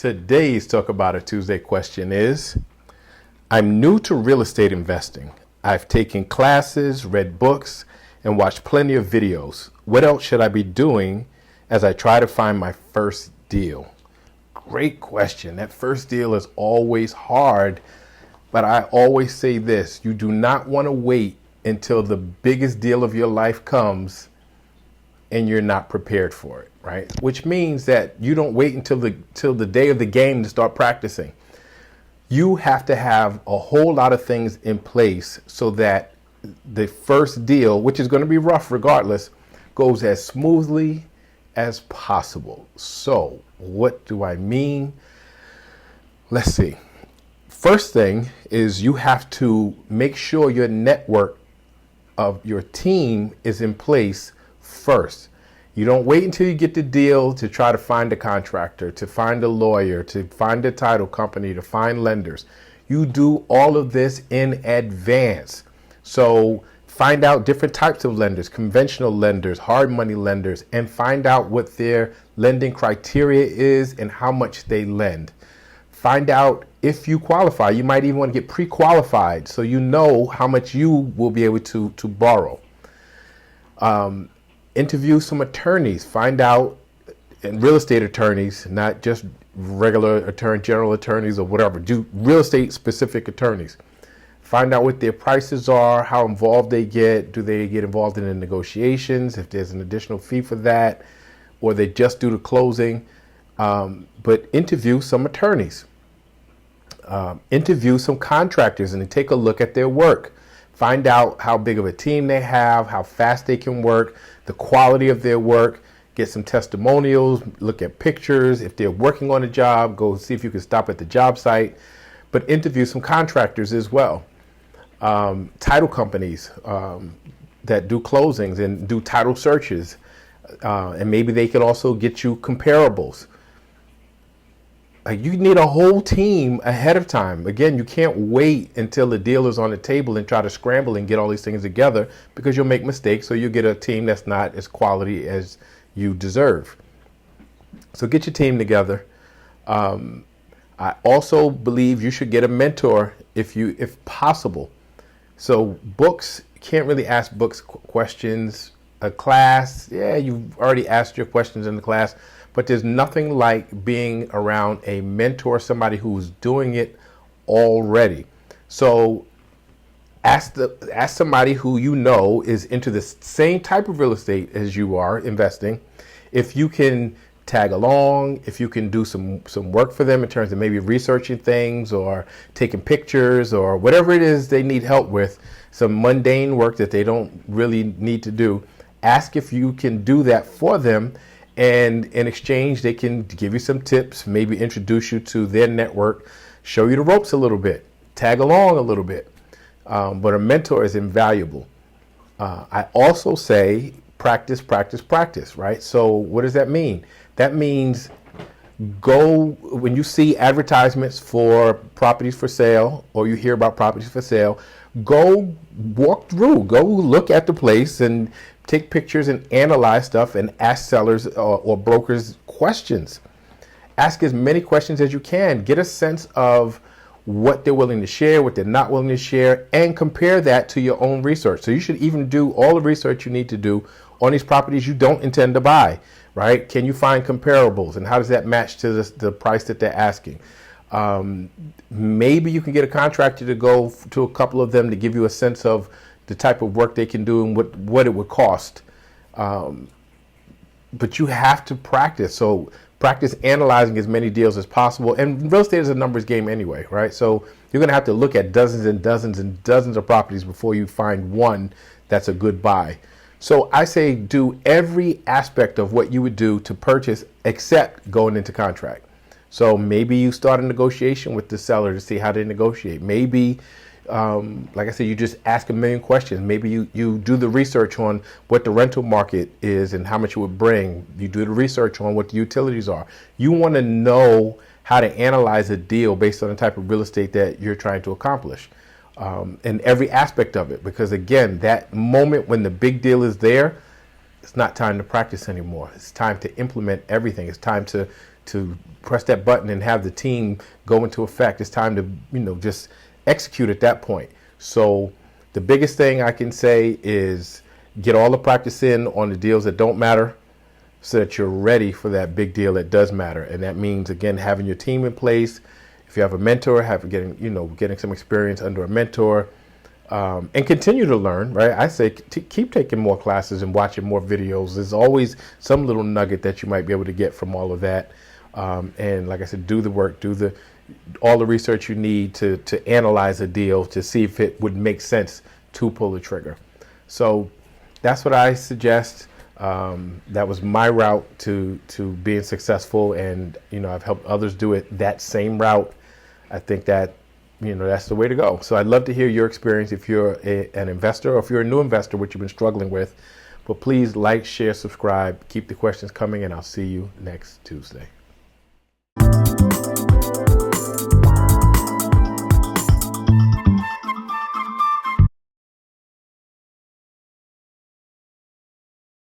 Today's Talk About It Tuesday question is, I'm new to real estate investing. I've taken classes, read books, and watched plenty of videos. What else should I be doing as I try to find my first deal? Great question. That first deal is always hard, but I always say this, you do not want to wait until the biggest deal of your life comes and you're not prepared for it, right? Which means that you don't wait until the day of the game to start practicing. You have to have a whole lot of things in place so that the first deal, which is going to be rough regardless, goes as smoothly as possible. So what do I mean? Let's see. First thing is you have to make sure your network of your team is in place first. You don't wait until you get the deal to try to find a contractor, to find a lawyer, to find a title company, to find lenders. You do all of this in advance. So find out different types of lenders, conventional lenders, hard money lenders, and find out what their lending criteria is and how much they lend. Find out if you qualify. You might even want to get pre-qualified so you know how much you will be able to borrow. Interview some attorneys. Find out, and real estate attorneys, not just regular attorney, general attorneys or whatever. Do real estate specific attorneys. Find out what their prices are, how involved they get. Do they get involved in the negotiations? If there's an additional fee for that, or they just do the closing. But interview some attorneys. Interview some contractors and take a look at their work. Find out how big of a team they have, how fast they can work, the quality of their work. Get some testimonials, look at pictures. If they're working on a job, go see if you can stop at the job site. But interview some contractors as well. Title companies that do closings and do title searches. And maybe they can also get you comparables. Like, you need a whole team ahead of time. Again, you can't wait until the deal is on the table and try to scramble and get all these things together, because you'll make mistakes. So you get a team that's not as quality as you deserve. So get your team together. I also believe you should get a mentor if possible. So books, you can't really ask books questions. A class, yeah, you've already asked your questions in the class. But there's nothing like being around a mentor, somebody who's doing it already. So ask somebody who you know is into the same type of real estate as you are investing. If you can tag along, if you can do some work for them in terms of maybe researching things or taking pictures or whatever it is they need help with, some mundane work that they don't really need to do, ask if you can do that for them. And in exchange, they can give you some tips, maybe introduce you to their network, show you the ropes a little bit, tag along a little bit. But a mentor is invaluable. I also say practice, practice, practice, right? So what does that mean? That means go, when you see advertisements for properties for sale, or you hear about properties for sale, go walk through, go look at the place and take pictures and analyze stuff and ask sellers or brokers questions. Ask as many questions as you can. Get a sense of what they're willing to share, what they're not willing to share, and compare that to your own research. So you should even do all the research you need to do on these properties you don't intend to buy, right? Can you find comparables, and how does that match to the price that they're asking? Maybe you can get a contractor to go to a couple of them to give you a sense of the type of work they can do and what it would cost. But you have to practice. So practice analyzing as many deals as possible. And real estate is a numbers game anyway, right? So you're going to have to look at dozens and dozens and dozens of properties before you find one that's a good buy. So I say do every aspect of what you would do to purchase except going into contract. So maybe you start a negotiation with the seller to see how they negotiate. Maybe like I said, you just ask a million questions. Maybe you do the research on what the rental market is and how much it would bring. You do the research on what the utilities are. You want to know how to analyze a deal based on the type of real estate that you're trying to accomplish, and every aspect of it. Because again, that moment when the big deal is there, it's not time to practice anymore. It's time to implement everything. It's time to to press that button and have the team go into effect. It's time to, just execute at that point. So the biggest thing I can say is get all the practice in on the deals that don't matter so that you're ready for that big deal that does matter. And that means, again, having your team in place. If you have a mentor, getting some experience under a mentor, and continue to learn, right? I say keep taking more classes and watching more videos. There's always some little nugget that you might be able to get from all of that. And like I said, do the work, all the research you need to analyze a deal to see if it would make sense to pull the trigger. So that's what I suggest. That was my route to being successful, and I've helped others do it that same route. I think that that's the way to go. So I'd love to hear your experience if you're an investor, or if you're a new investor, what you've been struggling with. But please like, share, subscribe, keep the questions coming, and I'll see you next Tuesday.